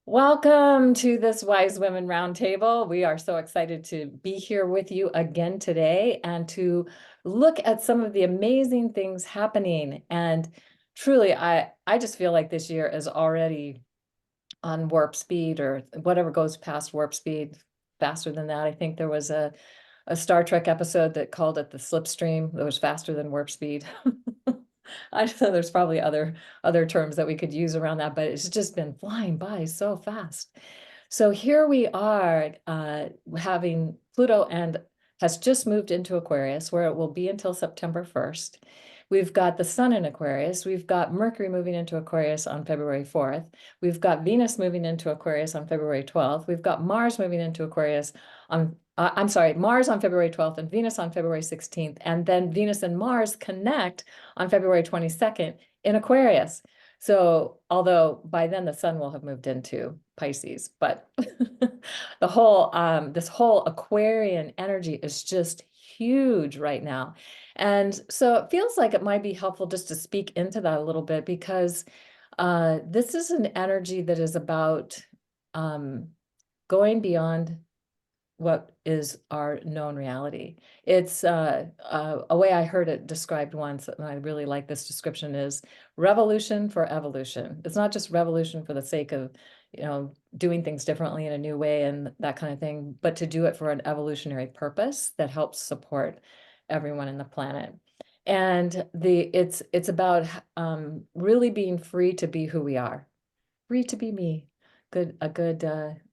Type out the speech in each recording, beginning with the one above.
Welcome to this Wise Women Roundtable. We are so excited to be here with you again today and to look at some of the amazing things happening. And truly, I just feel like this year is already on warp speed or whatever goes past warp speed faster than that. I think there was a Star Trek episode that called it the slipstream that was faster than warp speed. I know there's probably other terms that we could use around that, but it's just been flying by so fast. So here we are having Pluto and has just moved into Aquarius, where it will be until September 1st. We've got the Sun in Aquarius. We've got Mercury moving into Aquarius on February 4th. We've got Venus moving into Aquarius on February 12th. We've got Mars moving into Aquarius on I'm sorry, Mars on February 12th and Venus on February 16th. And then Venus and Mars connect on February 22nd in Aquarius. So although by then the sun will have moved into Pisces, but the whole this whole Aquarian energy is just huge right now. And so it feels like it might be helpful just to speak into that a little bit because this is an energy that is about going beyond what is our known reality. It's a way I heard it described once, and I really like this description, is revolution for evolution. It's not just revolution for the sake of, doing things differently in a new way and that kind of thing, but to do it for an evolutionary purpose that helps support everyone in the planet. And it's about really being free to be who we are, free to be me. A good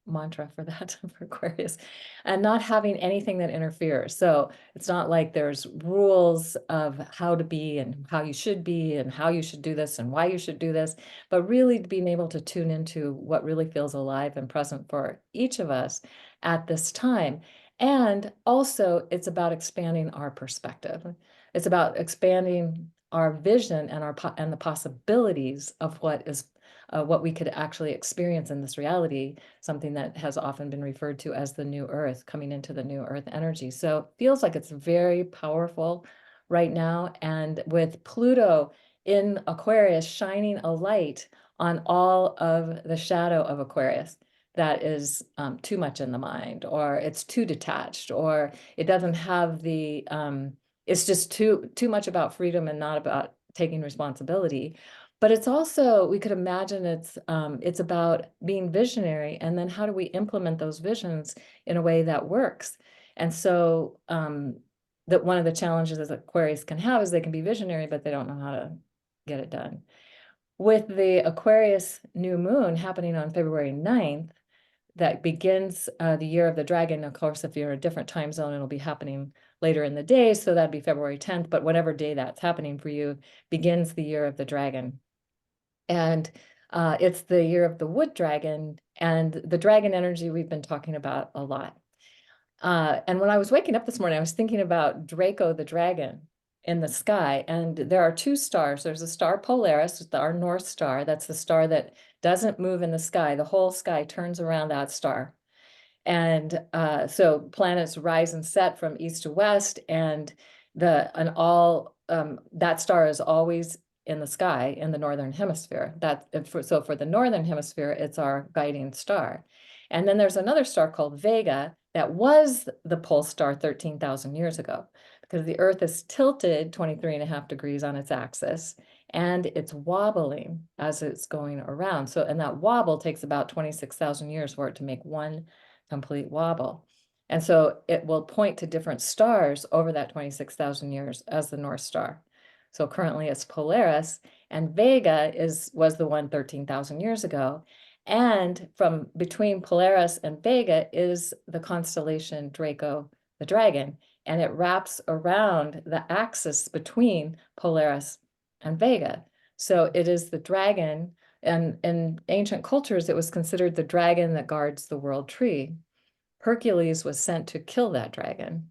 mantra for that for Aquarius, and not having anything that interferes. So it's not like there's rules of how to be and how you should be and how you should do this and why you should do this, but really being able to tune into what really feels alive and present for each of us at this time. And also it's about expanding our perspective. It's about expanding our vision and and the possibilities of what we could actually experience in this reality, something that has often been referred to as the new earth, coming into the new earth energy. So it feels like it's very powerful right now. And with Pluto in Aquarius shining a light on all of the shadow of Aquarius, that is too much in the mind, or it's too detached, or it doesn't have it's just too much about freedom and not about taking responsibility. But it's also, we could imagine it's about being visionary, and then how do we implement those visions in a way that works? And so that one of the challenges that Aquarius can have is they can be visionary, but they don't know how to get it done. With the Aquarius New Moon happening on February 9th, that begins the year of the dragon. Of course, if you're in a different time zone, it'll be happening later in the day, so that'd be February 10th, but whatever day that's happening for you begins the year of the dragon. And it's the year of the wood dragon, and the dragon energy we've been talking about a lot. And when I was waking up this morning, I was thinking about Draco the dragon in the sky. And there are two stars. There's a star Polaris, our North Star. That's the star that doesn't move in the sky. The whole sky turns around that star. And so planets rise and set from east to west, and that star is always in the sky in the northern hemisphere. So for the northern hemisphere, it's our guiding star. And then there's another star called Vega that was the pole star 13,000 years ago, because the Earth is tilted 23.5 degrees on its axis, and it's wobbling as it's going around. So, and that wobble takes about 26,000 years for it to make one complete wobble. And so it will point to different stars over that 26,000 years as the North Star. So currently it's Polaris, and Vega was the one 13,000 years ago. And from between Polaris and Vega is the constellation Draco the dragon, and it wraps around the axis between Polaris and Vega. So it is the dragon, and in ancient cultures, it was considered the dragon that guards the world tree. Hercules was sent to kill that dragon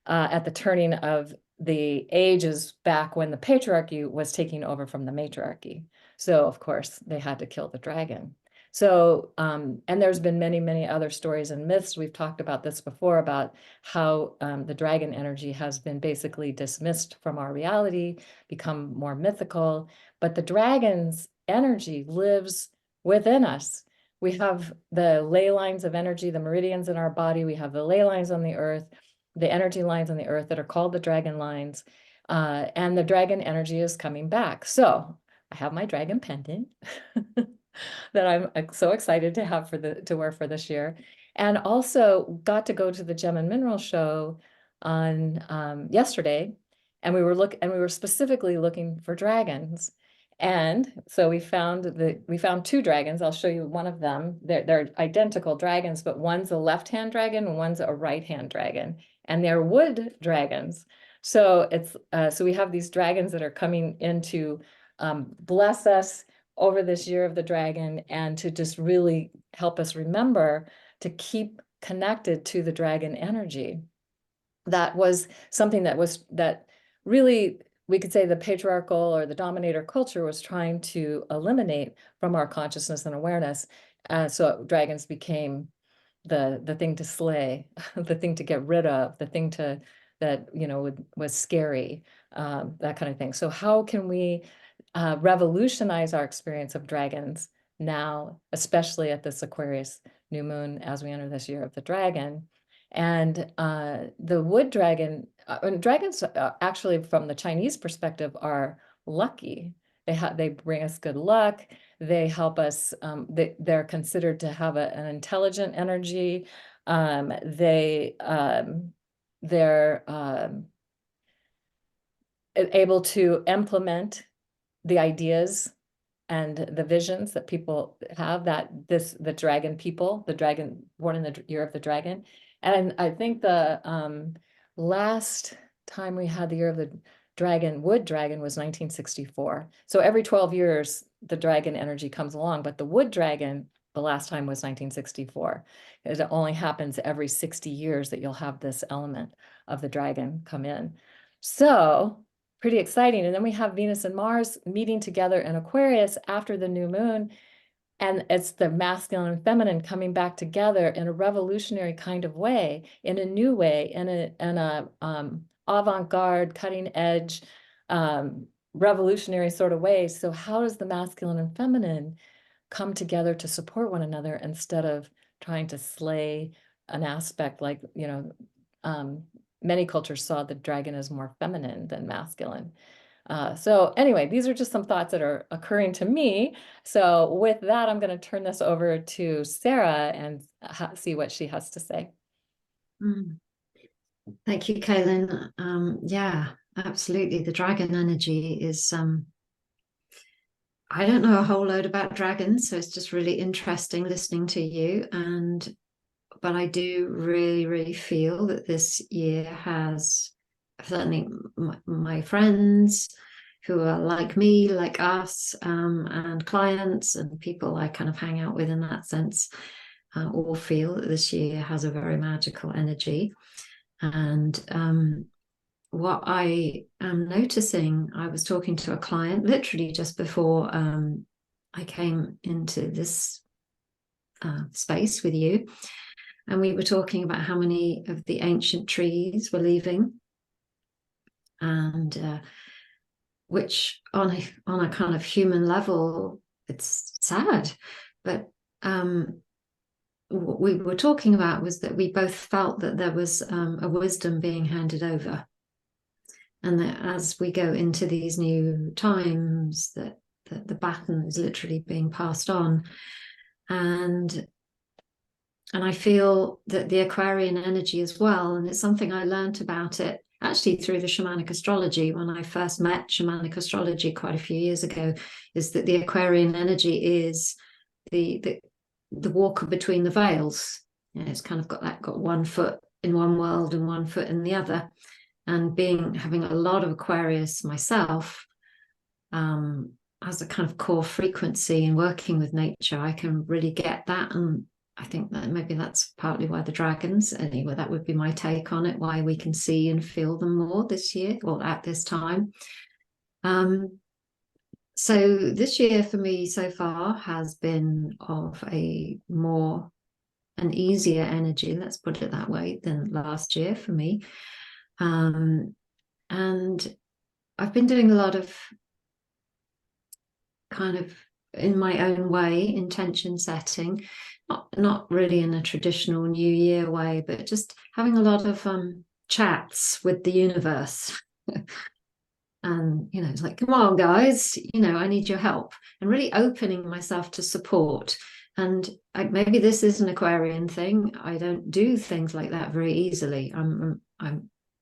at the turning of the ages back when the patriarchy was taking over from the matriarchy. So of course they had to kill the dragon. So, and there's been many, many other stories and myths. We've talked about this before, about how the dragon energy has been basically dismissed from our reality, become more mythical, but the dragon's energy lives within us. we have the ley lines of energy, the meridians in our body. We have the ley lines on the earth, the energy lines on the earth that are called the dragon lines. And the dragon energy is coming back. So I have my dragon pendant that I'm so excited to have to wear for this year. And also got to go to the Gem and Mineral Show on yesterday. And we were specifically looking for dragons. And so we found two dragons. I'll show you one of them. They're identical dragons, but one's a left-hand dragon and one's a right-hand dragon. And they're wood dragons. So so we have these dragons that are coming in to bless us over this year of the dragon, and to just really help us remember to keep connected to the dragon energy. That was something that really, we could say, the patriarchal or the dominator culture was trying to eliminate from our consciousness and awareness. So dragons became the thing to slay, the thing to get rid of, the thing that was scary, that kind of thing. So how can we revolutionize our experience of dragons now, especially at this Aquarius new moon as we enter this year of the dragon? And the wood dragon, and dragons actually from the Chinese perspective are lucky. They bring us good luck. They help us. They're considered to have an intelligent energy. They're able to implement the ideas and the visions that people have, the dragon people, the dragon born in the year of the dragon. And I think the last time we had the year of the dragon, wood dragon, was 1964. So every 12 years, the dragon energy comes along, but the wood dragon, the last time was 1964. It only happens every 60 years that you'll have this element of the dragon come in. So pretty exciting. And then we have Venus and Mars meeting together in Aquarius after the new moon. And it's the masculine and feminine coming back together in a revolutionary kind of way, in a new way, in a avant-garde, cutting edge, revolutionary sort of way. So how does the masculine and feminine come together to support one another instead of trying to slay an aspect? Like, many cultures saw the dragon as more feminine than masculine. So anyway, these are just some thoughts that are occurring to me. So with that, I'm going to turn this over to Sarah and see what she has to say. Thank you, Kaylin. Yeah, absolutely. The dragon energy is, I don't know a whole load about dragons, so it's just really interesting listening to you. But I do really, really feel that this year has, certainly my friends who are like me, like us, and clients and people I kind of hang out with in that sense, all feel that this year has a very magical energy. And what I am noticing, I was talking to a client literally just before I came into this space with you, and we were talking about how many of the ancient trees were leaving, and which on a kind of human level, it's sad. But what we were talking about was that we both felt that there was a wisdom being handed over, and that as we go into these new times, that the baton is literally being passed on. And I feel that the Aquarian energy as well, and it's something I learned about it actually through the shamanic astrology when I first met shamanic astrology quite a few years ago, is that the Aquarian energy is the walker between the veils. You know, it's kind of got 1 foot in one world and 1 foot in the other. And having a lot of Aquarius myself, as a kind of core frequency in working with nature, I can really get that. And I think that maybe that's partly why the dragons, anyway, that would be my take on it, why we can see and feel them more this year or at this time. So this year for me so far has been of an easier energy, let's put it that way, than last year for me. And I've been doing a lot of kind of in my own way, intention setting, not really in a traditional New Year way, but just having a lot of chats with the universe. And, it's like, come on, guys, I need your help, and really opening myself to support. And maybe this is an Aquarian thing. I don't do things like that very easily. I'm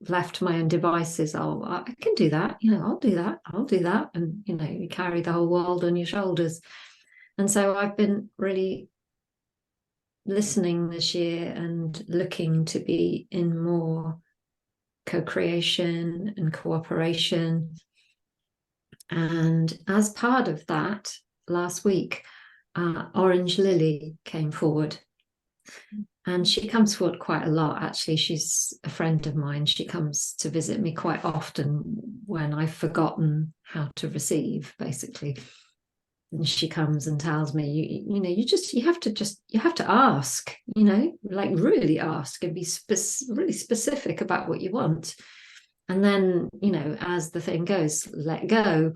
left to my own devices. I can do that. I'll do that. I'll do that. And, you carry the whole world on your shoulders. And so I've been really listening this year and looking to be in more co-creation and cooperation. And as part of that, last week, Orange Lily came forward. And she comes forward quite a lot, actually. She's a friend of mine. She comes to visit me quite often when I've forgotten how to receive, basically. And she comes and tells me, you have to ask, like really ask and be really specific about what you want. And then, as the thing goes, let go.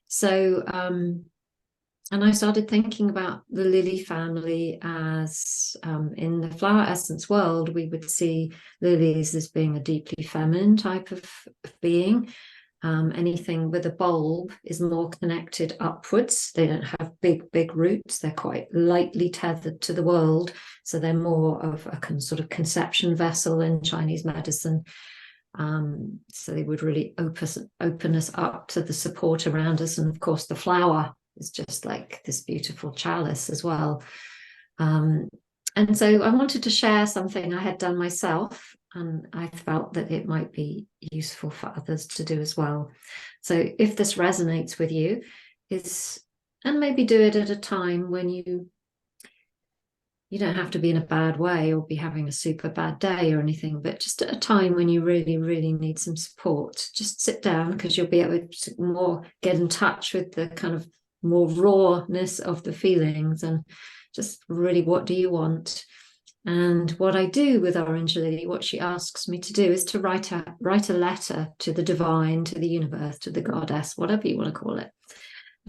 So, and I started thinking about the lily family as in the flower essence world, we would see lilies as being a deeply feminine type of being. Anything with a bulb is more connected upwards. They don't have big roots. They're quite lightly tethered to the world. So they're more of a sort of conception vessel in Chinese medicine. So they would really open us up to the support around us. And of course, the flower is just like this beautiful chalice as well. And so I wanted to share something I had done myself, and I felt that it might be useful for others to do as well. So if this resonates with you, and maybe do it at a time when you don't have to be in a bad way or be having a super bad day or anything, but just at a time when you really, really need some support. Just sit down, because you'll be able to more get in touch with the kind of more rawness of the feelings, and just really, what do you want? And what I do with Orange Lily, what she asks me to do, is to write a letter to the divine, to the universe, to the goddess, whatever you want to call it.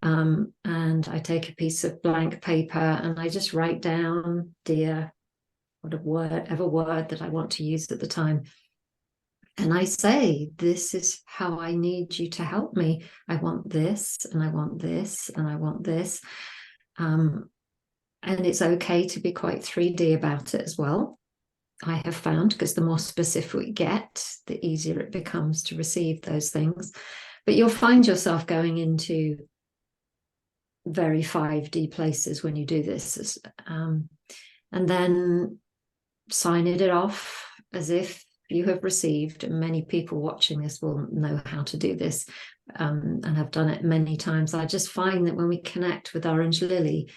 And I take a piece of blank paper and I just write down, dear, whatever word that I want to use at the time. And I say, this is how I need you to help me. I want this, and I want this, and I want this. And it's okay to be quite 3D about it as well, I have found, because the more specific we get, the easier it becomes to receive those things. But you'll find yourself going into very 5D places when you do this. And then sign it off as if you have received. Many people watching this will know how to do this, and have done it many times. I just find that when we connect with Orange Lily,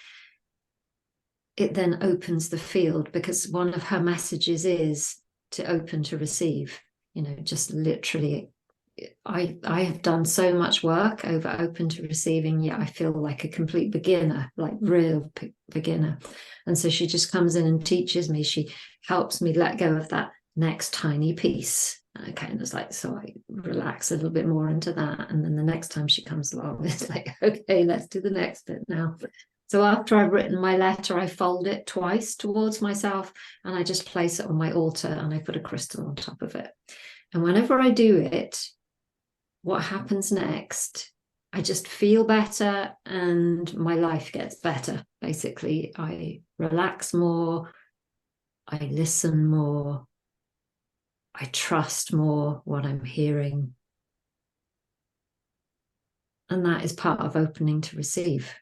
it then opens the field, because one of her messages is to open to receive. Just literally, I have done so much work over open to receiving, yet I feel like a complete beginner, like real beginner. And so she just comes in and teaches me. She helps me let go of that next tiny piece. And I kind of like, so I relax a little bit more into that. And then the next time she comes along, it's like, okay, let's do the next bit now. So after I've written my letter, I fold it twice towards myself, and I just place it on my altar, and I put a crystal on top of it. And whenever I do it, what happens next? I just feel better, and my life gets better. Basically, I relax more, I listen more, I trust more what I'm hearing. And that is part of opening to receive.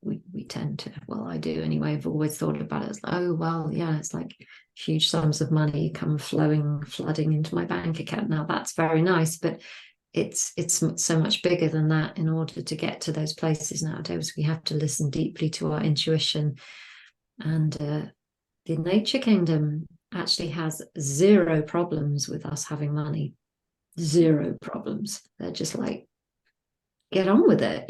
We tend to, well, I do anyway, I've always thought about it as, oh, well, yeah, it's like huge sums of money come flooding into my bank account. Now that's very nice, but it's so much bigger than that. In order to get to those places nowadays, we have to listen deeply to our intuition. And the nature kingdom actually has zero problems with us having money. Zero problems. They're just like, get on with it.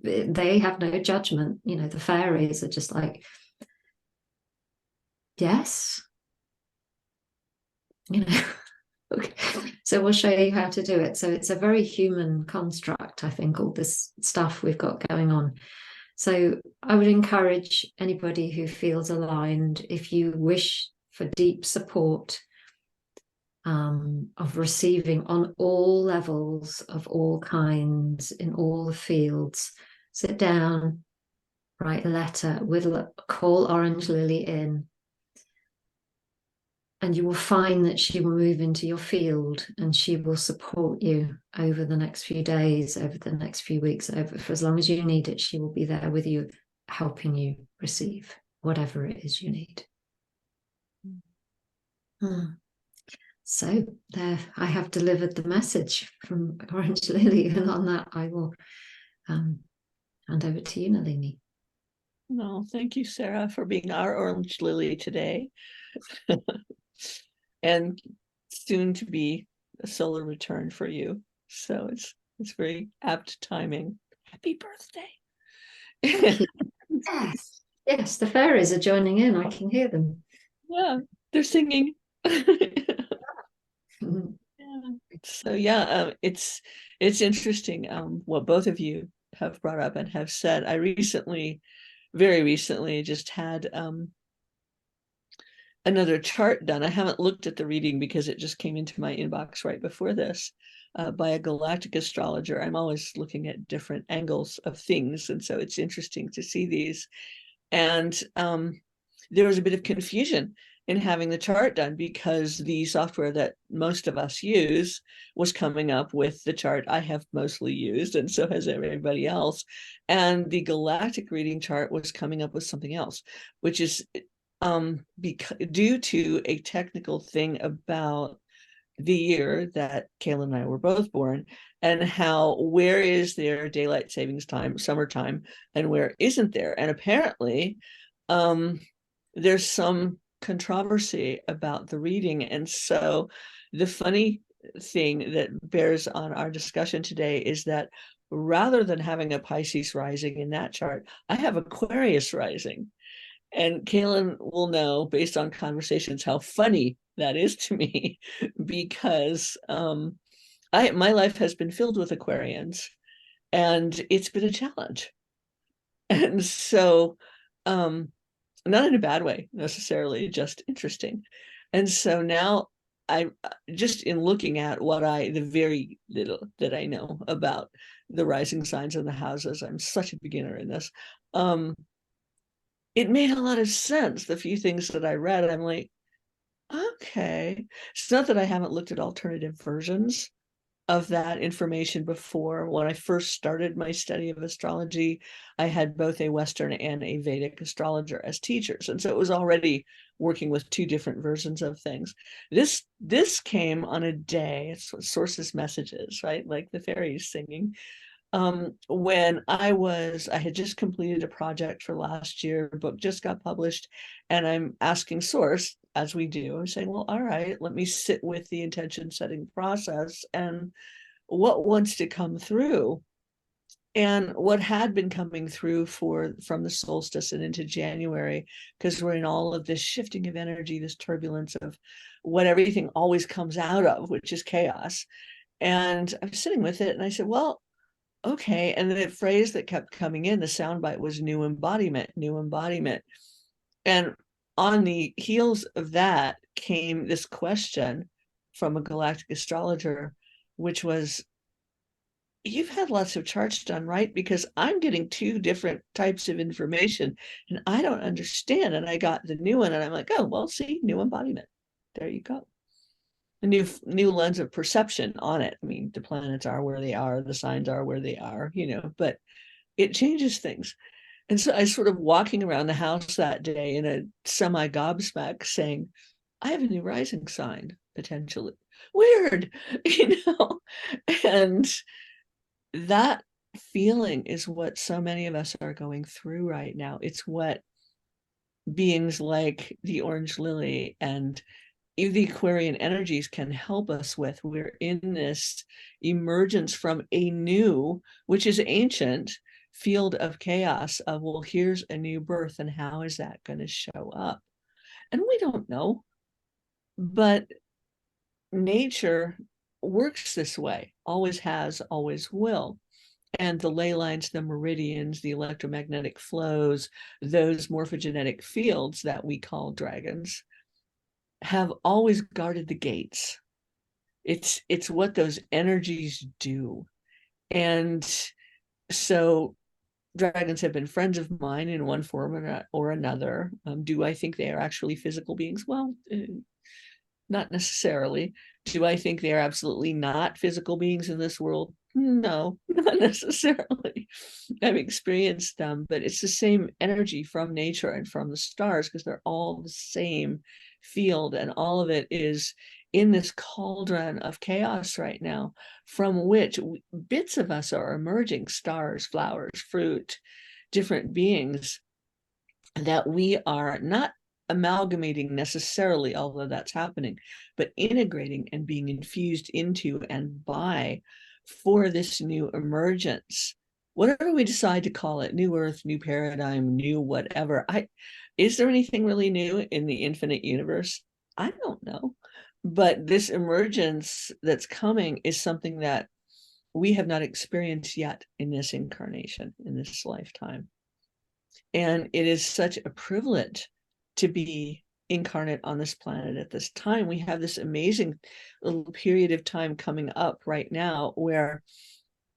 They have no judgment. The fairies are just like, yes. Okay. So we'll show you how to do it. So it's a very human construct, I think, all this stuff we've got going on. So I would encourage anybody who feels aligned, if you wish for deep support of receiving on all levels of all kinds in all the fields, sit down, write a letter, call Orange Lily in, and you will find that she will move into your field and she will support you over the next few days, over the next few weeks, over for as long as you need it. She will be there with you, helping you receive whatever it is you need. So there, I have delivered the message from Orange Lily, and on that I will hand over to you, Nalini. No, thank you, Sarah, for being our Orange Lily today. And soon to be a solar return for you. So it's very apt timing. Happy birthday. Yes. Yes, the fairies are joining in. I can hear them. Yeah, they're singing. Yeah. So yeah, it's interesting what both of you have brought up and have said. I very recently just had another chart done. I haven't looked at the reading because it just came into my inbox right before this, by a galactic astrologer. I'm always looking at different angles of things, and so it's interesting to see these. And there was a bit of confusion in having the chart done because the software that most of us use was coming up with the chart I have mostly used, and so has everybody else. And the galactic reading chart was coming up with something else, which is due to a technical thing about the year that Kayla and I were both born, and how where is there daylight savings time, summertime, and where isn't there? And apparently there's some controversy about the reading. And so the funny thing that bears on our discussion today is that rather than having a Pisces rising in that chart, I have Aquarius rising. And Kaylin will know, based on conversations, how funny that is to me, because my life has been filled with Aquarians, and it's been a challenge. And so, not in a bad way necessarily, just interesting. And so now I just in looking at the very little that I know about the rising signs and the houses, I'm such a beginner in this. It made a lot of sense. The few things that I read, I'm like, okay. It's not that I haven't looked at alternative versions of that information before. When I first started my study of astrology, I had both a Western and a Vedic astrologer as teachers. And so it was already working with two different versions of things. This came on a day, it's what sources messages, right? Like the fairies singing. When I had just completed a project for last year, a book just got published, and I'm asking source, as we do, I'm saying, well, all right, let me sit with the intention setting process and what wants to come through. And what had been coming through from the solstice and into January, because we're in all of this shifting of energy, this turbulence of what everything always comes out of, which is chaos. And I'm sitting with it, and I said, well, okay. And the phrase that kept coming in, the soundbite, was new embodiment, new embodiment. And on the heels of that came this question from a galactic astrologer, which was, you've had lots of charts done, right? Because I'm getting two different types of information and I don't understand. And I got the new one and I'm like, oh, well, see, new embodiment. There you go. A new lens of perception on it. I mean, the planets are where they are, the signs are where they are, but it changes things. And so I was sort of walking around the house that day in a semi gobsmack saying, I have a new rising sign, potentially. Weird, and that feeling is what so many of us are going through right now. It's what beings like the Orange Lily and the Aquarian energies can help us with. We're in this emergence from a new, which is ancient, field of chaos of, well, here's a new birth, and how is that going to show up? And we don't know, but nature works this way, always has, always will. And the ley lines, the meridians, the electromagnetic flows, those morphogenetic fields that we call dragons, have always guarded the gates. It's what those energies do. And so dragons have been friends of mine in one form or another. Do I think they are actually physical beings? Well, not necessarily. Do I think they are absolutely not physical beings in this world? No, not necessarily. I've experienced them, but it's the same energy from nature and from the stars, because they're all the same field, and all of it is in this cauldron of chaos right now, from which bits of us are emerging: stars, flowers, fruit, different beings that we are not amalgamating necessarily, although that's happening, but integrating and being infused into and by for this new emergence. Whatever we decide to call it, new earth, new paradigm, new whatever. Is there anything really new in the infinite universe? I don't know. But this emergence that's coming is something that we have not experienced yet in this incarnation, in this lifetime. And it is such a privilege to be incarnate on this planet at this time. We have this amazing little period of time coming up right now where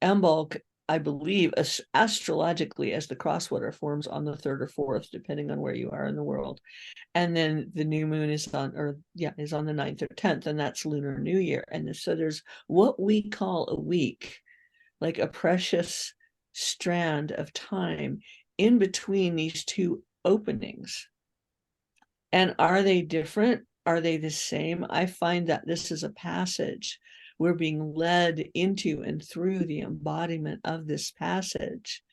Imbolc, I believe, astrologically, as the cross-quarter forms on the 3rd or 4th, depending on where you are in the world. And then the new moon is on, is on the 9th or 10th, and that's Lunar New Year. And so there's what we call a week, like a precious strand of time in between these two openings. And are they different? Are they the same? I find that this is a passage. We're being led into and through the embodiment of this passage.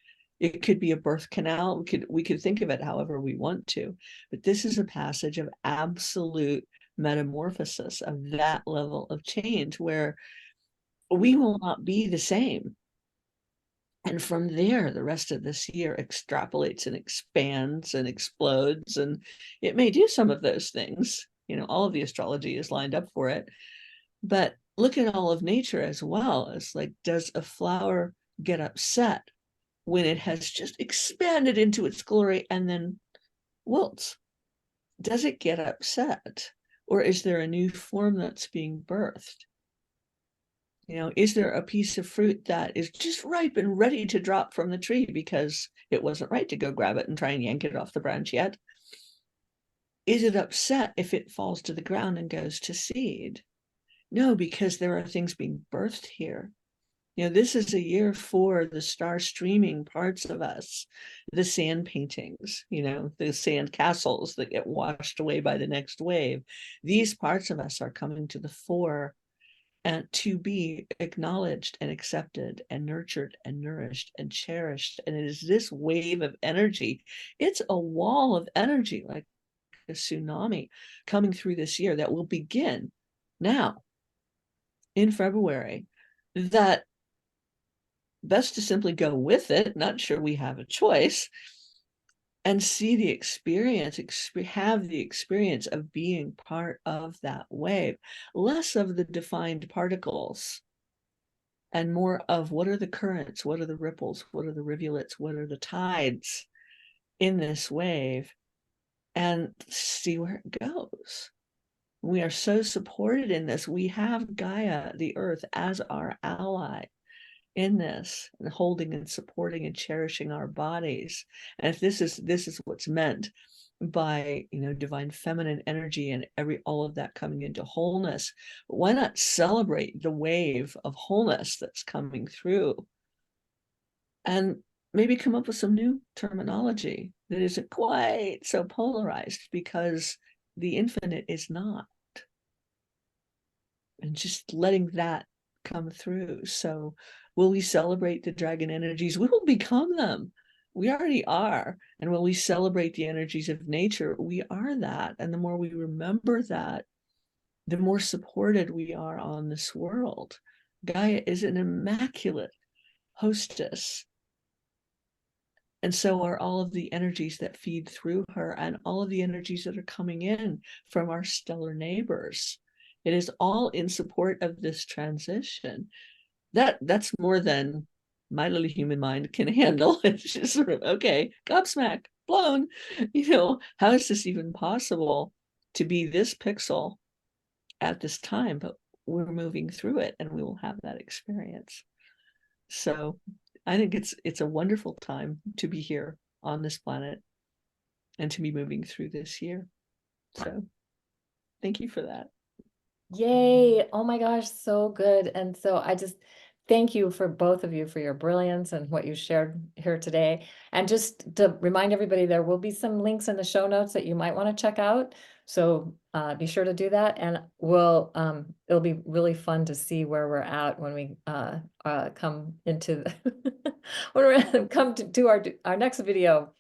It could be a birth canal. We could think of it however we want to, but this is a passage of absolute metamorphosis, of that level of change where we will not be the same. And from there, the rest of this year extrapolates and expands and explodes. And it may do some of those things. All of the astrology is lined up for it. But look at all of nature as well. It's like, does a flower get upset when it has just expanded into its glory and then wilts? Does it get upset? Or is there a new form that's being birthed? Is there a piece of fruit that is just ripe and ready to drop from the tree because it wasn't right to go grab it and try and yank it off the branch yet? Is it upset if it falls to the ground and goes to seed? No, because there are things being birthed here. This is a year for the star streaming parts of us, the sand paintings, the sand castles that get washed away by the next wave. These parts of us are coming to the fore, and to be acknowledged and accepted and nurtured and nourished and cherished. And it is this wave of energy. It's a wall of energy, like a tsunami, coming through this year that will begin now in February, that best to simply go with it, not sure we have a choice, and see the experience, have the experience of being part of that wave, less of the defined particles and more of what are the currents, what are the ripples, what are the rivulets, what are the tides in this wave, and see where it goes. We are so supported in this. We have Gaia, the earth, as our ally in this, and holding and supporting and cherishing our bodies. And if this is what's meant by divine feminine energy and all of that coming into wholeness, why not celebrate the wave of wholeness that's coming through, and maybe come up with some new terminology that isn't quite so polarized, because the infinite is not, and just letting that come through. So will we celebrate the dragon energies? We will become them. We already are. And when we celebrate the energies of nature, we are that. And the more we remember that, the more supported we are on this world. Gaia is an immaculate hostess. And so are all of the energies that feed through her, and all of the energies that are coming in from our stellar neighbors. It is all in support of this transition. That's more than my little human mind can handle. It's just sort of, okay, gobsmack, blown. How is this even possible to be this pixel at this time? But we're moving through it, and we will have that experience. So I think it's a wonderful time to be here on this planet and to be moving through this year. So thank you for that. Yay. Oh my gosh, so good. And so I just thank you for both of you for your brilliance and what you shared here today. And just to remind everybody, there will be some links in the show notes that you might want to check out. So be sure to do that. And it'll be really fun to see where we're at when we come into when we come to do our next video.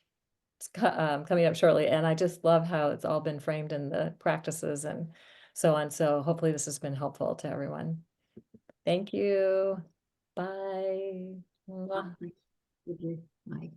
It's coming up shortly. And I just love how it's all been framed in the practices and so on. So hopefully this has been helpful to everyone. Thank you. Bye. Mwah. Bye.